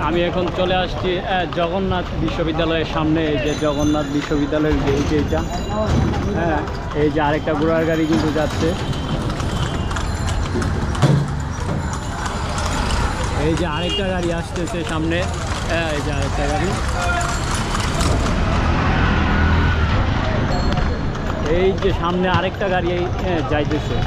আমি এখন চলে আসছি জগন্নাথ বিশ্ববিদ্যালয়ের সামনে। এই যে জগন্নাথ বিশ্ববিদ্যালয়ের গেট এইটা। হ্যাঁ, এই যে আরেকটা ঘোড়ার গাড়ি কিন্তু যাচ্ছে। এই যে আরেকটা গাড়ি আসতেছে সামনে। এই যে আরেকটা গাড়ি। এই যে সামনে আরেকটা গাড়ি যাইতেছে।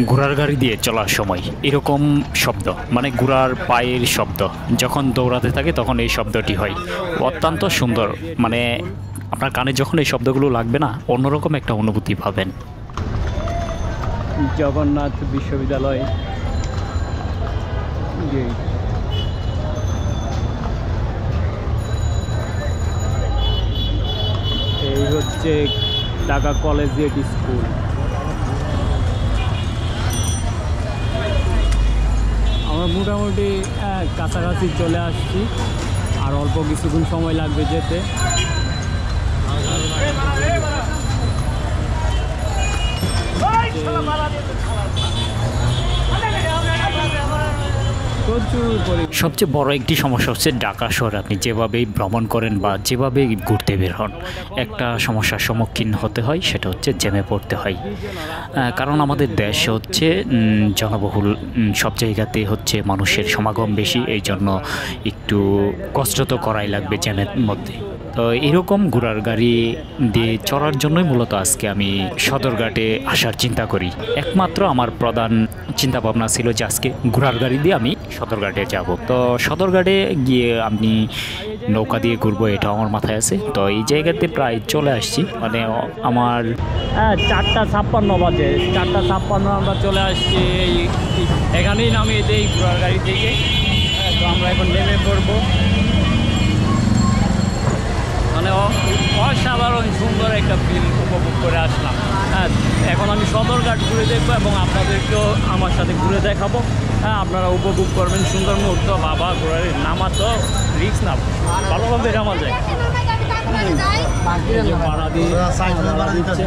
ঘোড়ার গাড়ি দিয়ে চলার সময় এরকম শব্দ, মানে ঘোড়ার পায়ের শব্দ যখন দৌড়াতে থাকে তখন এই শব্দটি হয়। অত্যন্ত সুন্দর, মানে আপনার কানে যখন এই শব্দগুলো লাগবে না, অন্যরকম একটা অনুভূতি পাবেন। জগন্নাথ বিশ্ববিদ্যালয় গেট। এই হচ্ছে ঢাকা কলেজিয়েট স্কুল। আমরা মোটামুটি কাছাকাছি চলে আসছি, আর অল্প কিছুক্ষণ সময় লাগবে যেতে। সবচেয়ে বড় একটি সমস্যা হচ্ছে ঢাকা শহরে আপনি যেভাবেই ভ্রমণ করেন বা যেভাবেই ঘুরতে বের হন, একটা সমস্যার সম্মুখীন হতে হয়, সেটা হচ্ছে জ্যামে পড়তে হয়। কারণ আমাদের দেশ হচ্ছে জনবহুল, সব জায়গাতে হচ্ছে মানুষের সমাগম বেশি, এই জন্য একটু কষ্ট তো করাই লাগবে জ্যামের মধ্যে। তো এরকম ঘোড়ার গাড়ি দিয়ে চড়ার জন্যই মূলত আজকে আমি সদরঘাটে আসার চিন্তা করি। একমাত্র আমার প্রধান চিন্তা ভাবনা ছিল যে আজকে ঘোড়ার গাড়ি দিয়ে আমি সদরঘাটে যাব। তো সদরঘাটে গিয়ে আমি নৌকা দিয়ে ঘুরবো, এটা আমার মাথায় আছে। তো এই জায়গাতে প্রায় চলে আসছি, মানে আমার 4:56 বাজে। 4:56 আমরা চলে আসছি। এখানেই নামিয়ে দেই ঘোড়ার গাড়ি থেকে। তো আমরা এখন নেমে পড়বো। মানে অসাধারণ সুন্দর একটা ফিল উপভোগ করে আসলাম। হ্যাঁ, এখন আমি সদরঘাট ঘুরে দেখবো এবং আপনাদেরকেও আমার সাথে ঘুরে দেখাবো। হ্যাঁ, আপনারা উপভোগ করবেন সুন্দর মুহূর্ত। বাবা, ঘোড়ার নামা তো রিস্ক না, ভালোভাবে নামা যায়। ভাড়া দিচ্ছে।